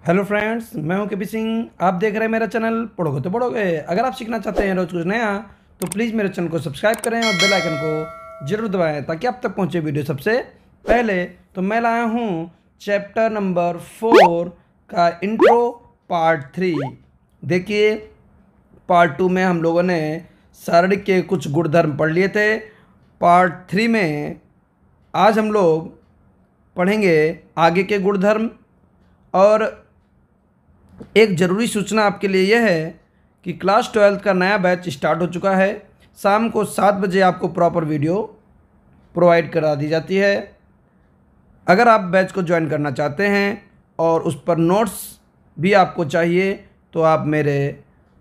Hello friends, मैं हूं KP Singh. आप देख रहे हैं मेरा चैनल पढ़ोगे तो पढ़ोगे। अगर आप सीखना चाहते हैं रोज कुछ नया तो प्लीज़ मेरे चैनल को सब्सक्राइब करें और बेल आइकन को जरूर दबाएं ताकि आप तक पहुंचे वीडियो सबसे पहले। तो मैं लाया हूं चैप्टर नंबर 4 का इंट्रो पार्ट 3। देखिए, पार्ट 2 में हम लोगों ने सारणी के कुछ गुणधर्म पढ़ लिए थे। पार्ट 3 में आज हम लोग पढ़ेंगे आगे के गुणधर्म। और एक ज़रूरी सूचना आपके लिए यह है कि क्लास 12 का नया बैच स्टार्ट हो चुका है। शाम को 7 बजे आपको प्रॉपर वीडियो प्रोवाइड करा दी जाती है। अगर आप बैच को ज्वाइन करना चाहते हैं और उस पर नोट्स भी आपको चाहिए तो आप मेरे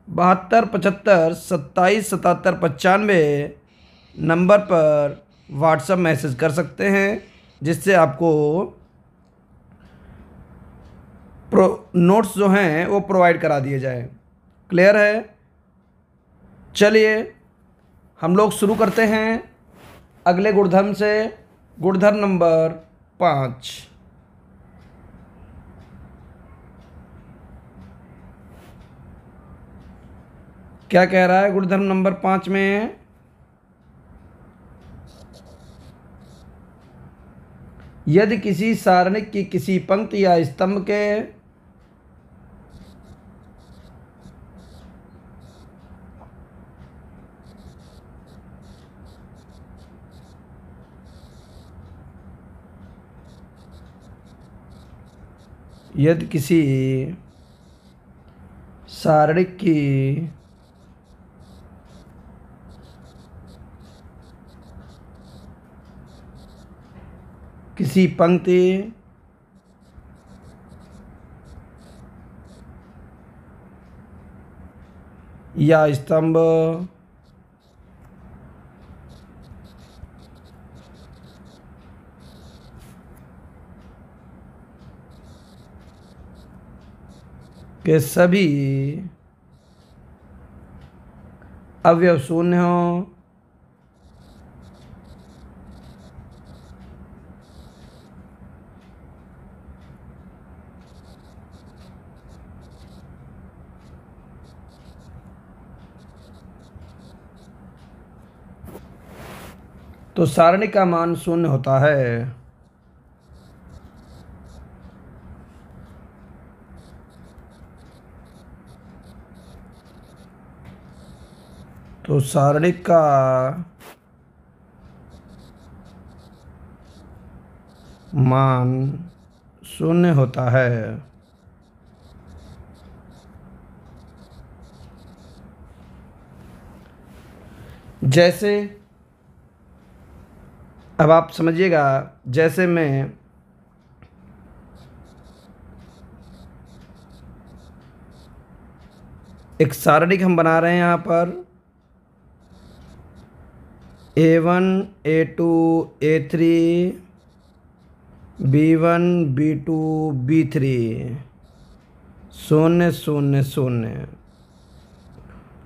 7275 27 77 95 नंबर पर व्हाट्सएप मैसेज कर सकते हैं, जिससे आपको नोट्स जो हैं वो प्रोवाइड करा दिए जाए। क्लियर है? चलिए हम लोग शुरू करते हैं अगले गुणधर्म से। गुणधर्म नंबर 5। क्या कह रहा है गुणधर्म नंबर 5 में? यदि किसी सारणिक की किसी पंक्ति या स्तंभ के यदि किसी सारणिक की किसी पंक्ति या स्तंभ के सभी अवयव शून्य हो तो सारणी का मान शून्य होता है। तो सारणी का मान शून्य होता है। जैसे, अब आप समझिएगा, जैसे मैं एक सारणिक हम बना रहे हैं यहाँ पर A1 A2 A3 B1 B2 B3 शून्य शून्य शून्य।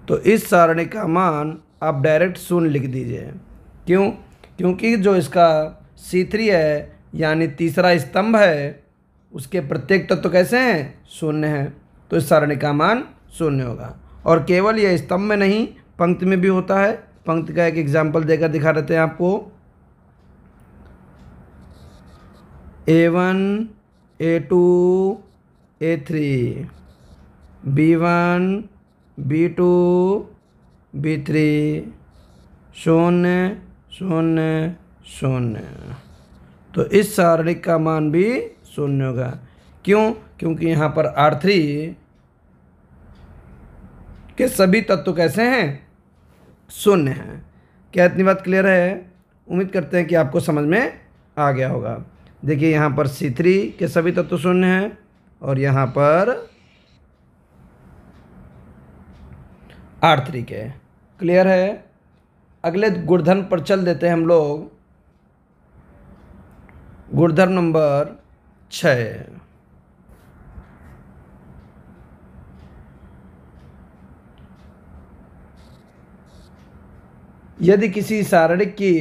तो इस सारणी का मान आप डायरेक्ट शून्य लिख दीजिए। क्यों? क्योंकि जो इसका C3 है यानी तीसरा स्तंभ है, उसके प्रत्येक तत्व कैसे हैं? शून्य हैं। तो इस सारणी का मान शून्य होगा। और केवल यह स्तंभ में नहीं, पंक्ति में भी होता है। पंक्ति का एक एग्जाम्पल देकर दिखा देते हैं आपको। A1 A2 A3 B1 B2 B3 शून्य शून्य शून्य। तो इस सारणी का मान भी शून्य होगा। क्यों? क्योंकि यहाँ पर R3 के सभी तत्व कैसे हैं? शून्य हैं। क्या इतनी बात क्लियर है? उम्मीद करते हैं कि आपको समझ में आ गया होगा। देखिए, यहाँ पर C3 के सभी तत्व शून्य हैं और यहाँ पर R3 के। क्लियर है? अगले गुणधर्म पर चल देते हैं हम लोग। गुणधर्म नंबर 6। यदि किसी सारणिक की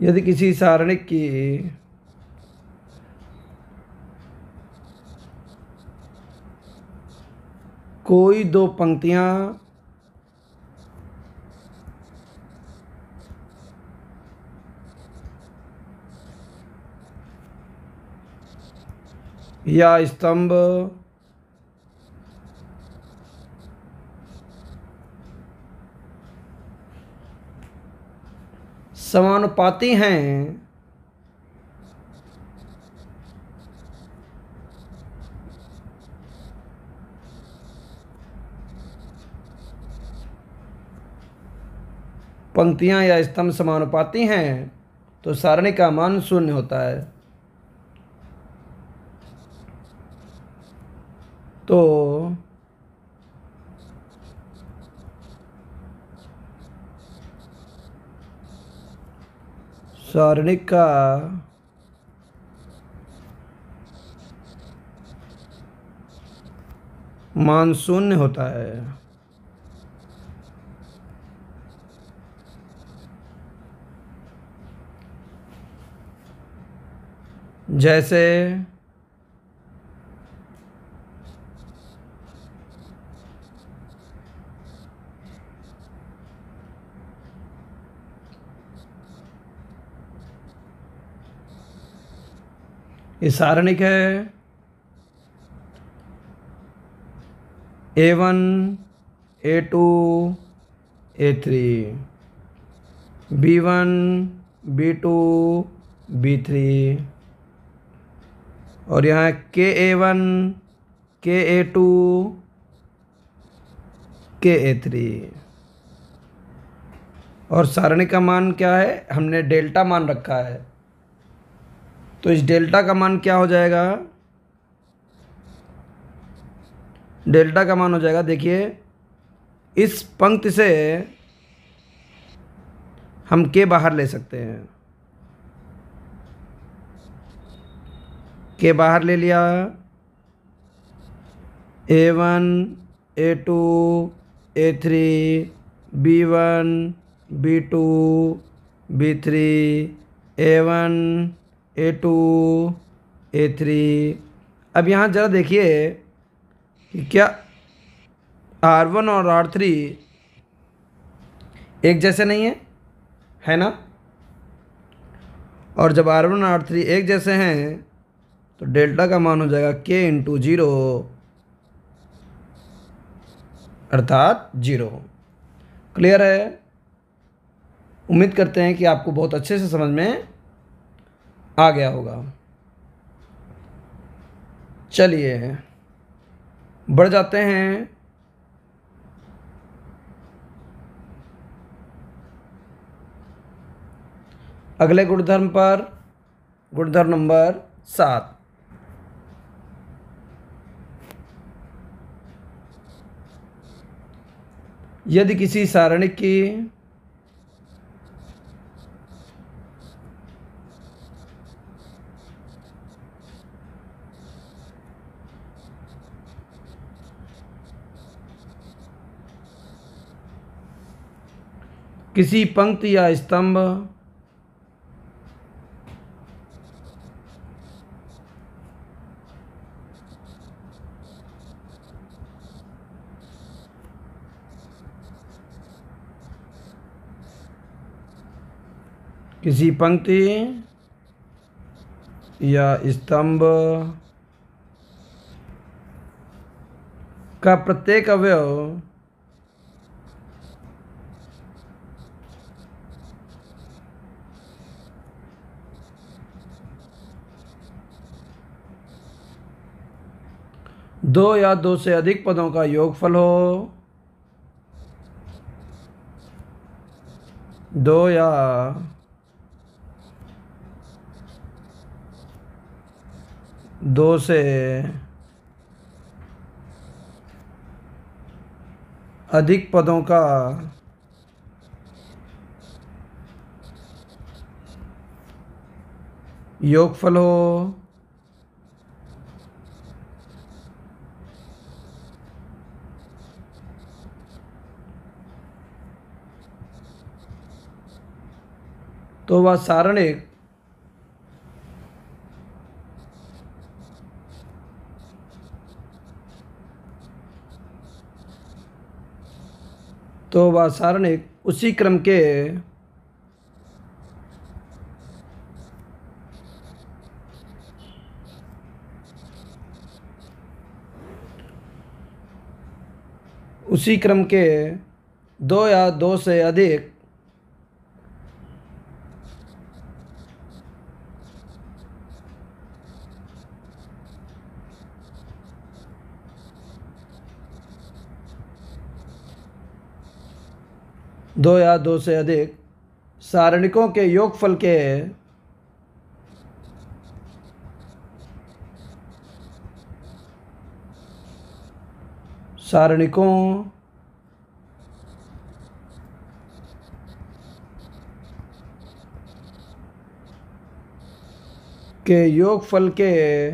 यदि किसी सारणिक की कोई दो पंक्तियां या स्तंभ समानुपाती हैं पंक्तियां या स्तंभ समानुपाती हैं तो सारणी का मान शून्य होता है। तो सारणी का मान शून्य होता है। जैसे ये सारणिक है A1 A2 A3 B1 B2 B3 और यहाँ KA1 KA2 KA3 और सारणी का मान क्या है, हमने डेल्टा मान रखा है। तो इस डेल्टा का मान क्या हो जाएगा, डेल्टा का मान हो जाएगा, देखिए इस पंक्ति से हम के बाहर ले सकते हैं, के बाहर ले लिया, A1 A2 A3 B1 B2 B3 A1 A2 A3। अब यहाँ ज़रा देखिए कि क्या R1 और R3 एक जैसे नहीं है ना। और जब R1 और R3 एक जैसे हैं तो डेल्टा का मान हो जाएगा K इंटू 0 अर्थात 0। क्लियर है। उम्मीद करते हैं कि आपको बहुत अच्छे से समझ में आ गया होगा। चलिए बढ़ जाते हैं अगले गुणधर्म पर, गुणधर्म नंबर 7। यदि किसी सारणिक की किसी पंक्ति या स्तंभ किसी पंक्ति या स्तंभ का प्रत्येक अवयव दो या दो से अधिक पदों का योगफल हो, दो या दो से अधिक पदों का योगफल हो, तो वह सारणिक उसी क्रम के दो या दो से अधिक सारणिकों के योगफल के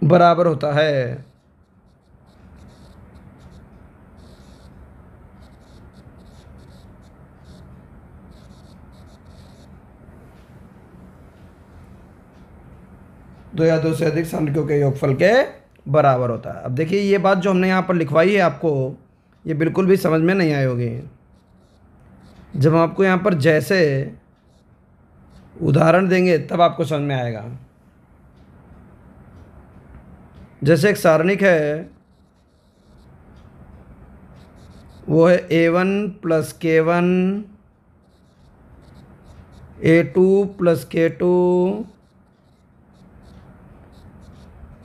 बराबर होता है। दो या दो से अधिक सारणिकों के योगफल के बराबर होता है। अब देखिए ये बात जो हमने यहाँ पर लिखवाई है आपको, ये बिल्कुल भी समझ में नहीं आई होगी। जब हम आपको यहाँ पर जैसे उदाहरण देंगे तब आपको समझ में आएगा। जैसे एक सारणिक है, वो है A1 + K1, A2 + K2,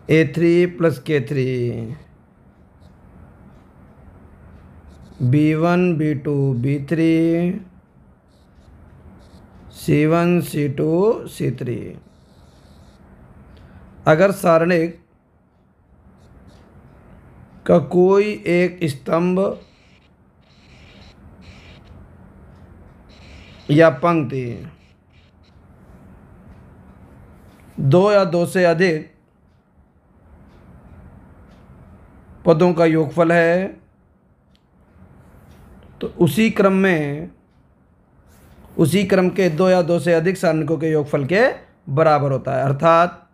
A3 + K3, B1 B2 B3, C1 C2 C3। अगर सारणिक का कोई एक स्तंभ या पंक्ति दो या दो से अधिक पदों का योगफल है, तो उसी क्रम के दो या दो से अधिक सारणिकों के योगफल के बराबर होता है। अर्थात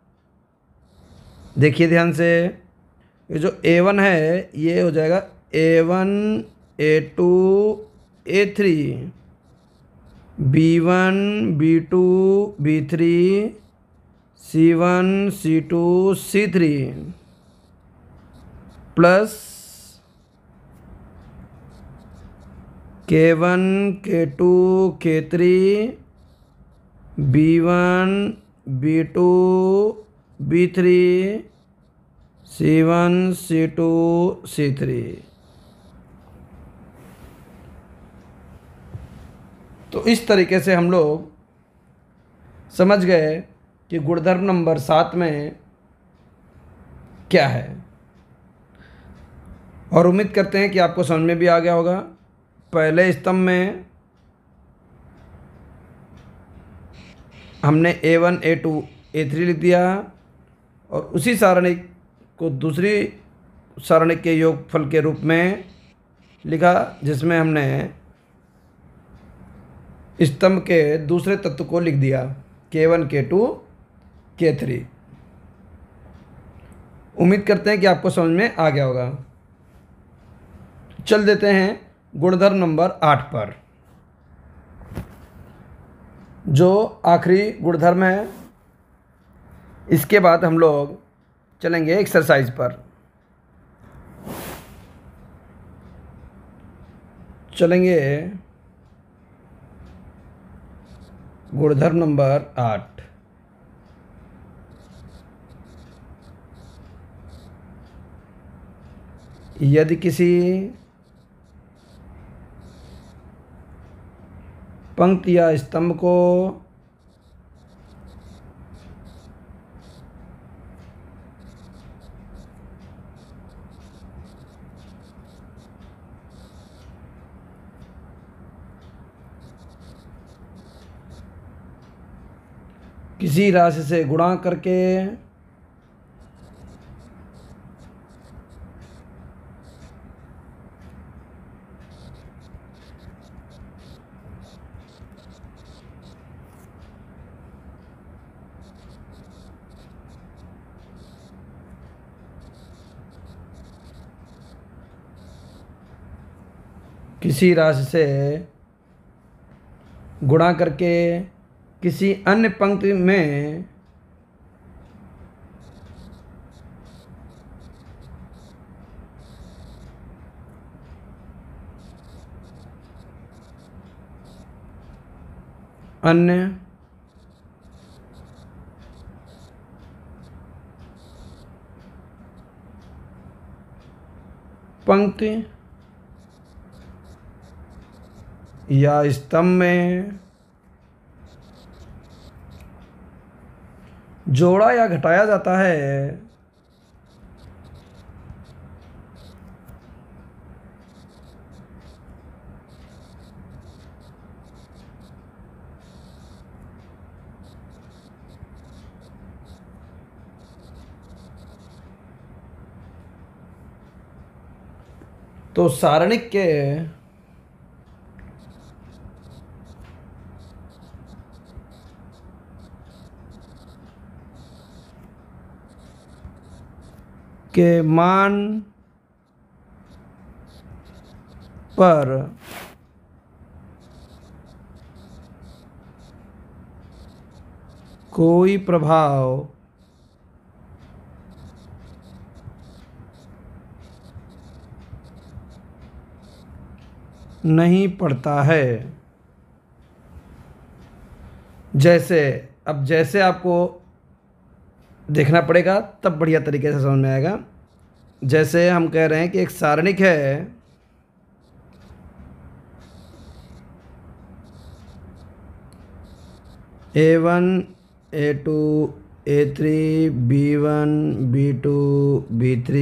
देखिए ध्यान से, ये जो A1 है ये हो जाएगा A1 A2 A3, B1 B2 B3, C1 C2 C3 plus K1 K2 K3, B1 B2 B3, C1 C2 C3। तो इस तरीके से हम लोग समझ गए कि गुणधर्म नंबर 7 में क्या है, और उम्मीद करते हैं कि आपको समझ में भी आ गया होगा। पहले स्तंभ में हमने A1 A2 A3 लिख दिया, और उसी सारणिक को दूसरी सारणिक के योगफल के रूप में लिखा, जिसमें हमने स्तंभ के दूसरे तत्व को लिख दिया K1 K2 K3। उम्मीद करते हैं कि आपको समझ में आ गया होगा। चल देते हैं गुणधर्म नंबर 8 पर, जो आखिरी गुणधर्म है। इसके बाद हम लोग चलेंगे एक्सरसाइज पर। चलेंगे गुणधर्म नंबर 8। यदि किसी पंक्ति या स्तंभ को किसी राशि से गुणा करके किसी राशि से गुणा करके किसी अन्य पंक्ति में अन्य पंक्ति या स्तंभ में जोड़ा या घटाया जाता है तो सारणिक के मान पर कोई प्रभाव नहीं पड़ता है। जैसे आपको देखना पड़ेगा तब बढ़िया तरीके से समझ में आएगा। जैसे हम कह रहे हैं कि एक सारणिक है A1 A2 A3 B1 B2 B3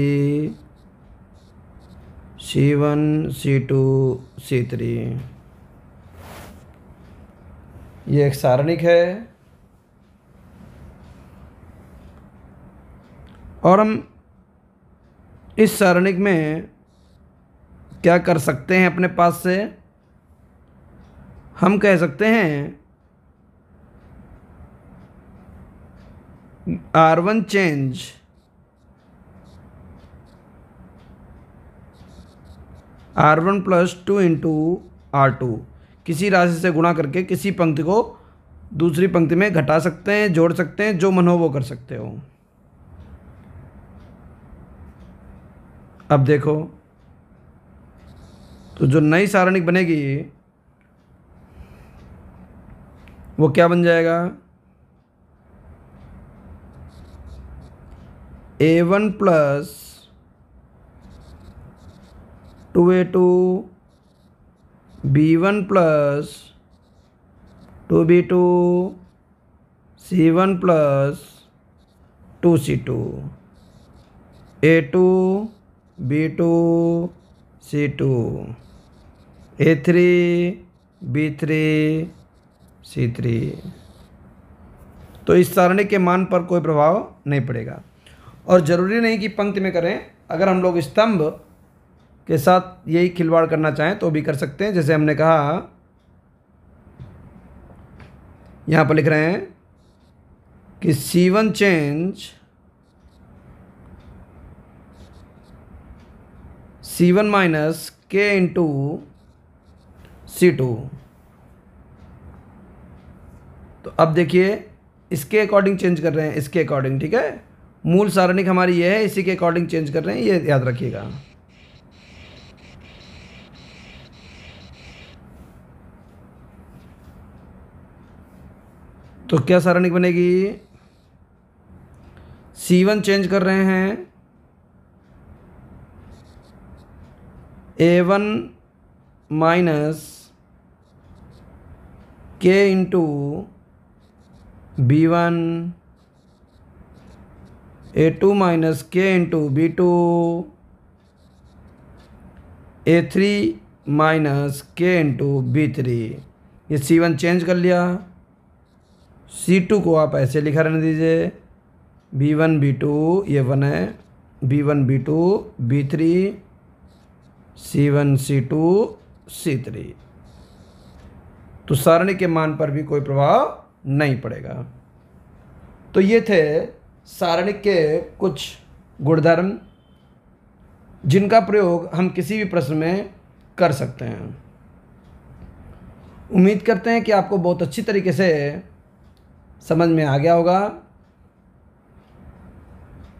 C1 C2 C3, ये एक सारणिक है और हम इस सारणिक में क्या कर सकते हैं अपने पास से, हम कह सकते हैं R1 change R1 plus 2 into R2, किसी राशि से गुणा करके किसी पंक्ति को दूसरी पंक्ति में घटा सकते हैं, जोड़ सकते हैं, जो मन हो वो कर सकते हो। अब देखो तो जो नई सारणिक बनेगी वो क्या बन जाएगा, A1 plus 2A2 B1 plus 2B2 C1 plus 2C2 A2 B2 C2 A3 B3 C3। तो इस सारणी के मान पर कोई प्रभाव नहीं पड़ेगा और ज़रूरी नहीं कि पंक्ति में करें। अगर हम लोग स्तंभ के साथ यही खिलवाड़ करना चाहें तो भी कर सकते हैं। जैसे हमने कहा यहाँ पर लिख रहे हैं कि C1 change C1 minus K into C2। तो अब देखिए इसके अकॉर्डिंग चेंज कर रहे हैं, इसके अकॉर्डिंग, ठीक है। मूल सारणिक हमारी ये है, इसी के अकॉर्डिंग चेंज कर रहे हैं, ये याद रखिएगा। तो क्या सारणिक बनेगी, C1 चेंज कर रहे हैं A1 minus K into B1 A2 minus K into B2 A3 minus K into B3। ये C1 चेंज कर लिया, C2 को आप ऐसे लिखा रहने दीजिए, B1 B2 ये 1 है, B1 B2 B3 C1 C2 C3। तो सारणी के मान पर भी कोई प्रभाव नहीं पड़ेगा। तो ये थे सारणी के कुछ गुणधर्म जिनका प्रयोग हम किसी भी प्रश्न में कर सकते हैं। उम्मीद करते हैं कि आपको बहुत अच्छी तरीके से समझ में आ गया होगा।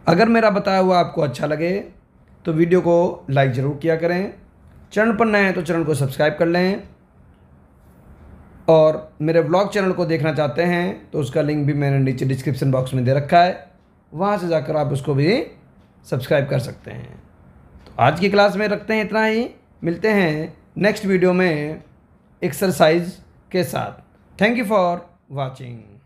अगर मेरा बताया हुआ आपको अच्छा लगे तो वीडियो को लाइक ज़रूर किया करें। चैनल पर नए हैं तो चैनल को सब्सक्राइब कर लें, और मेरे ब्लॉग चैनल को देखना चाहते हैं तो उसका लिंक भी मैंने नीचे डिस्क्रिप्शन बॉक्स में दे रखा है, वहाँ से जाकर आप उसको भी सब्सक्राइब कर सकते हैं। तो आज की क्लास में रखते हैं इतना ही, मिलते हैं नेक्स्ट वीडियो में एक्सरसाइज के साथ। Thank you for watching.